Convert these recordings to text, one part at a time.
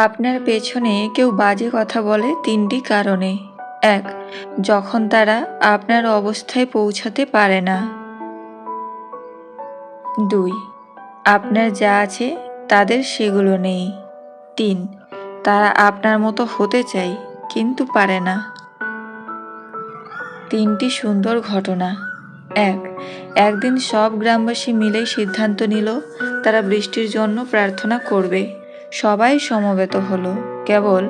আপনার পেছনে কেউ বাজে কথা বলে তিনটি কারণে। ১. যখন তারা আপনার অবস্থায় পৌঁছাতে পারে না। ২. আপনার যা আছে তাদের সেগুলো নেই। ৩. তারা আপনার মতো হতে চায় কিন্তু পারে না। ৩টি সুন্দর ঘটনা। ১. একদিন সব গ্রামবাসী মিলেই সিদ্ধান্ত নিল তারা বৃষ্টির জন্য প্রার্থনা করবে। সবাই সমবেত হলো, কেবল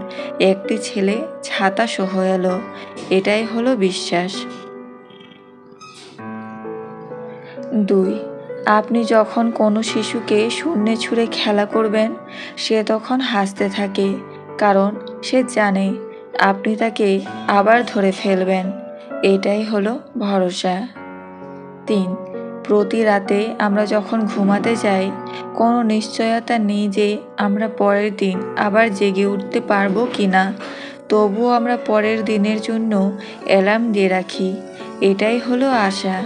একটি ছেলে ছাতা সহ এলো। এটাই হলো বিশ্বাস। ২. আপনি যখন কোনো শিশুকে শূন্যে ছুঁড়ে খেলা করবেন, সে তখন হাসতে থাকে, কারণ সে জানে আপনি তাকে আবার ধরে ফেলবেন। এটাই হলো ভরসা। ৩. প্রতি রাতে আমরা যখন ঘুমাতে যাই, কোনো নিশ্চয়তা নেই যে আমরা পরের দিন আবার জেগে উঠতে পারবো কি না। তবুও আমরা পরের দিনের জন্য অ্যালার্ম দিয়ে রাখি। এটাই হলো আশা।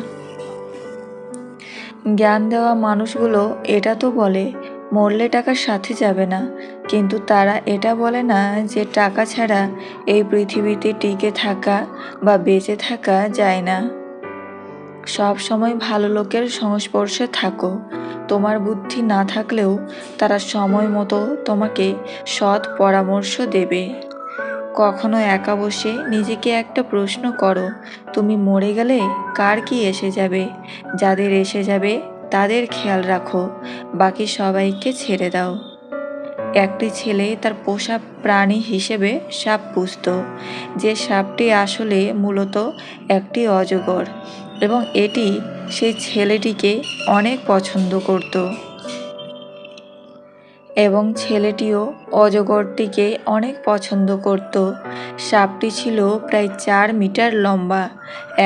জ্ঞান দেওয়া মানুষগুলো এটা তো বলে মরলে টাকার সাথে যাবে না, কিন্তু তারা এটা বলে না যে টাকা ছাড়া এই পৃথিবীতে টিকে থাকা বা বেঁচে থাকা যায় না। সব সময় ভালো লোকের সংস্পর্শে থাকো। তোমার বুদ্ধি না থাকলেও তারা সময় মতো তোমাকে সৎ পরামর্শ দেবে। কখনো একা বসে নিজেকে একটা প্রশ্ন করো, তুমি মরে গেলে কার কি এসে যাবে? যাদের এসে যাবে তাদের খেয়াল রাখো, বাকি সবাইকে ছেড়ে দাও। একটি ছেলে তার পোষা প্রাণী হিসেবে সাপ পুষত, যে সাপটি আসলে মূলত একটি অজগর, এবং এটি সেই ছেলেটিকে অনেক পছন্দ করত। এবং ছেলেটিও অজগরটিকে অনেক পছন্দ করত। সাপটি ছিল প্রায় 4 মিটার লম্বা।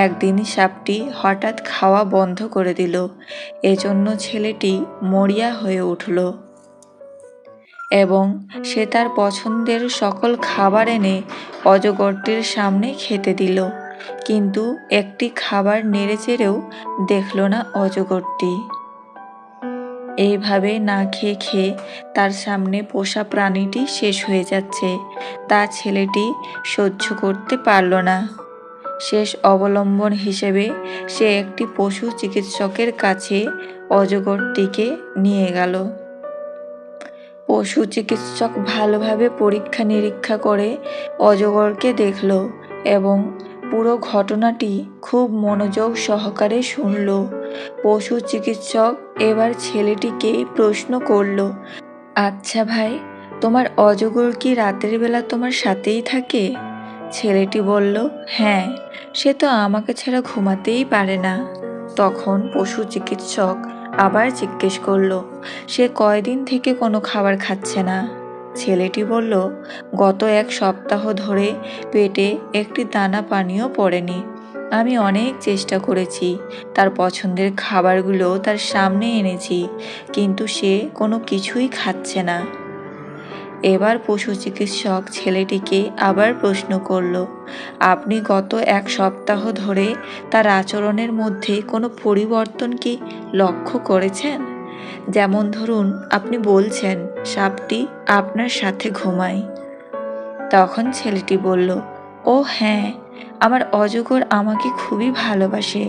একদিন সাপটি হঠাৎ খাওয়া বন্ধ করে দিল। এজন্য ছেলেটি মরিয়া হয়ে উঠল এবং সে তার পছন্দের সকল খাবার এনে অজগরটির সামনে খেতে দিল, কিন্তু একটি খাবার নেড়েচেড়েও দেখল না অজগরটি। এইভাবে না খেয়ে খেয়ে তার সামনে পোষা প্রাণীটি শেষ হয়ে যাচ্ছে, তা ছেলেটি সহ্য করতে পারল না। শেষ অবলম্বন হিসেবে সে একটি পশু চিকিৎসকের কাছে অজগরটিকে নিয়ে গেল। পশু চিকিৎসক ভালোভাবে পরীক্ষা নিরীক্ষা করে অজগরকে দেখল এবং পুরো ঘটনাটি খুব মনোযোগ সহকারে শুনল। পশু চিকিৎসক এবার ছেলেটিকে প্রশ্ন করল, আচ্ছা ভাই, তোমার অজগর কি রাতের বেলা তোমার সাথেই থাকে? ছেলেটি বলল, হ্যাঁ, সে তো আমাকে ছাড়া ঘুমাতেই পারে না। তখন পশু চিকিৎসক আবার জিজ্ঞেস করল, সে কয়দিন থেকে কোনো খাবার খাচ্ছে না? ছেলেটি বলল, গত 1 সপ্তাহ ধরে পেটে একটি দানা পানিও পড়েনি। আমি অনেক চেষ্টা করেছি, তার পছন্দের খাবারগুলো তার সামনে এনেছি, কিন্তু সে কোনো কিছুই খাচ্ছে না। এবার পশু চিকিৎসক ছেলেটিকে আবার প্রশ্ন করল, আপনি গত 1 সপ্তাহ ধরে তার আচরণের মধ্যে কোনো পরিবর্তন কি লক্ষ্য করেছেন? যেমন ধরুন, আপনি বলছেন সাপটি আপনার সাথে ঘুমায়। তখন ছেলেটি বলল, ও হ্যাঁ, আমার অজগর আমাকে খুবই ভালোবাসে,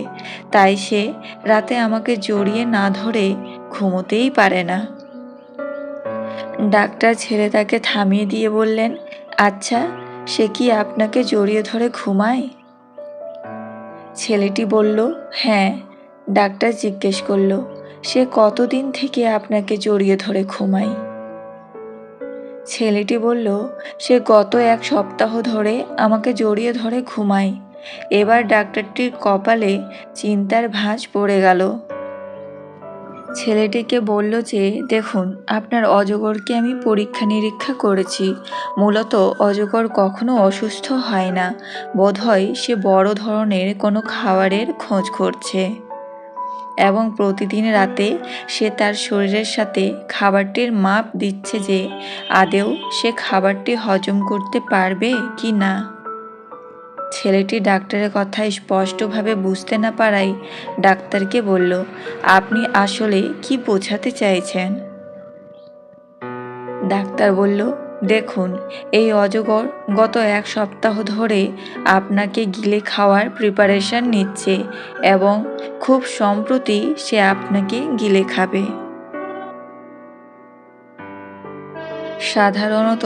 তাই সে রাতে আমাকে জড়িয়ে না ধরে ঘুমোতেই পারে না। ডাক্তার ছেলেটাকে থামিয়ে দিয়ে বললেন, আচ্ছা, সে কি আপনাকে জড়িয়ে ধরে ঘুমায়? ছেলেটি বলল, হ্যাঁ। ডাক্তার জিজ্ঞেস করল, সে কতদিন থেকে আপনাকে জড়িয়ে ধরে ঘুমায়? ছেলেটি বলল, সে গত 1 সপ্তাহ ধরে আমাকে জড়িয়ে ধরে ঘুমায়। এবার ডাক্তারটির কপালে চিন্তার ভাঁজ পড়ে গেল। ছেলেটিকে বলল যে, দেখুন, আপনার অজগরকে আমি পরীক্ষা নিরীক্ষা করেছি। মূলত অজগর কখনো অসুস্থ হয় না, বোধহয় সে বড় ধরনের কোনো খাবারের খোঁজ করছে, এবং প্রতিদিন রাতে সে তার শরীরের সাথে খাবারটির মাপ দিচ্ছে যে আদৌ সে খাবারটি হজম করতে পারবে কি না। ছেলেটি ডাক্তারের কথা স্পষ্টভাবে বুঝতে না পারায় ডাক্তারকে বলল, আপনি আসলে কি বোঝাতে চাইছেন? ডাক্তার বলল, দেখুন, এই অজগর গত 1 সপ্তাহ ধরে আপনাকে গিলে খাওয়ার প্রিপারেশন নিচ্ছে এবং খুব সম্প্রতি সে আপনাকে গিলে খাবে। সাধারণত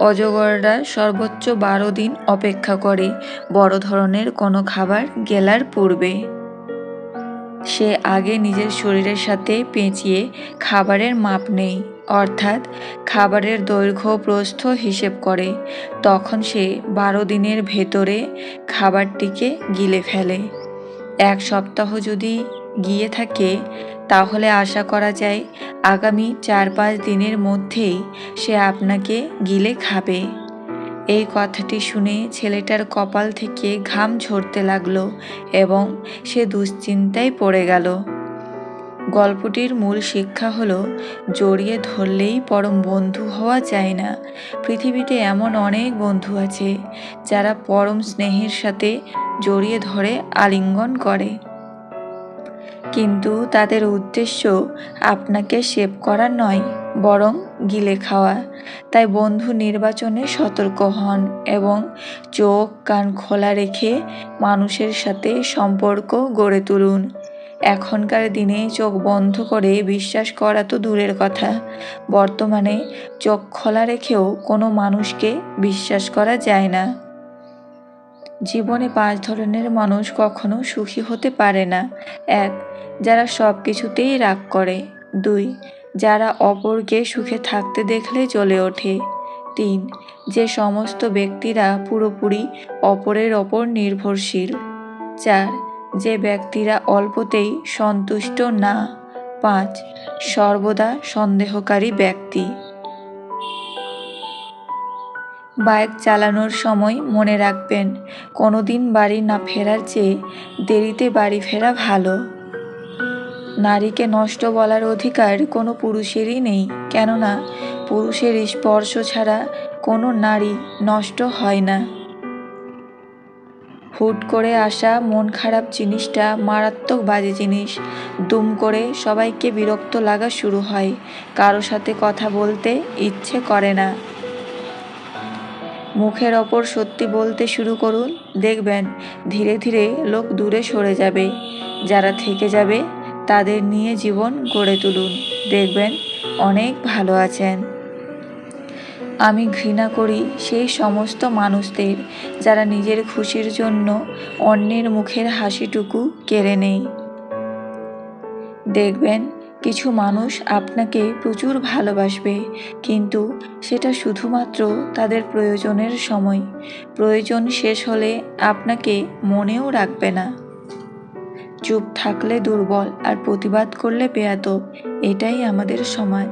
অজগররা সর্বোচ্চ 12 দিন অপেক্ষা করে বড় ধরনের কোনো খাবার গেলার পূর্বে। সে আগে নিজের শরীরের সাথে পেঁচিয়ে খাবারের মাপ নেয়, অর্থাৎ খাবারের দৈর্ঘ্য প্রস্থ হিসেব করে। তখন সে 12 দিনের ভেতরে খাবারটিকে গিলে ফেলে। 1 সপ্তাহ যদি গিয়ে থাকে তাহলে আশা করা যায় আগামী 4-5 দিনের মধ্যেই সে আপনাকে গিলে খাবে। এই কথাটি শুনে ছেলেটার কপাল থেকে ঘাম ঝরতে লাগলো এবং সে দুশ্চিন্তায় পড়ে গেল। গল্পটির মূল শিক্ষা হলো, জড়িয়ে ধরলেই পরম বন্ধু হওয়া যায় না। পৃথিবীতে এমন অনেক বন্ধু আছে যারা পরম স্নেহের সাথে জড়িয়ে ধরে আলিঙ্গন করে, কিন্তু তাদের উদ্দেশ্য আপনাকে সেভ করা নয়, বরং গিলে খাওয়া। তাই বন্ধু নির্বাচনে সতর্ক হন এবং চোখ কান খোলা রেখে মানুষের সাথে সম্পর্ক গড়ে তুলুন। এখনকার দিনে চোখ বন্ধ করে বিশ্বাস করা তো দূরের কথা, বর্তমানে চোখ খোলা রেখেও কোনো মানুষকে বিশ্বাস করা যায় না। জীবনে 5 ধরনের মানুষ কখনো সুখী হতে পারে না। 1. যারা সব কিছুতেই রাগ করে। 2. যারা অপরকে সুখে থাকতে দেখলে জ্বলে ওঠে। 3. যে সমস্ত ব্যক্তিরা পুরোপুরি অপরের ওপর নির্ভরশীল। 4. যে ব্যক্তিরা অল্পতেই সন্তুষ্ট না। 5. সর্বদা সন্দেহকারী ব্যক্তি। বাইক চালানোর সময় মনে রাখবেন, কোনোদিন বাড়ি না ফেরার চেয়ে দেরিতে বাড়ি ফেরা ভালো। নারীকে নষ্ট বলার অধিকার কোনো পুরুষেরই নেই, কেননা পুরুষের স্পর্শ ছাড়া কোনো নারী নষ্ট হয় না। হুট করে আসা মন খারাপ জিনিসটা মারাত্মক বাজে জিনিস। দুম করে সবাইকে বিরক্ত লাগা শুরু হয়, কারো সাথে কথা বলতে ইচ্ছে করে না। মুখের ওপর সত্যি বলতে শুরু করুন, দেখবেন ধীরে ধীরে লোক দূরে সরে যাবে। যারা থেকে যাবে তাদের নিয়ে জীবন গড়ে তুলুন, দেখবেন অনেক ভালো আছেন। আমি ঘৃণা করি সেই সমস্ত মানুষদের যারা নিজের খুশির জন্য অন্যের মুখের হাসিটুকু কেড়ে নেয়। দেখবেন কিছু মানুষ আপনাকে প্রচুর ভালোবাসবে, কিন্তু সেটা শুধুমাত্র তাদের প্রয়োজনের সময়। প্রয়োজন শেষ হলে আপনাকে মনেও রাখবে না। চুপ থাকলে দুর্বল আর প্রতিবাদ করলে বেয়াদব, এটাই আমাদের সমাজ।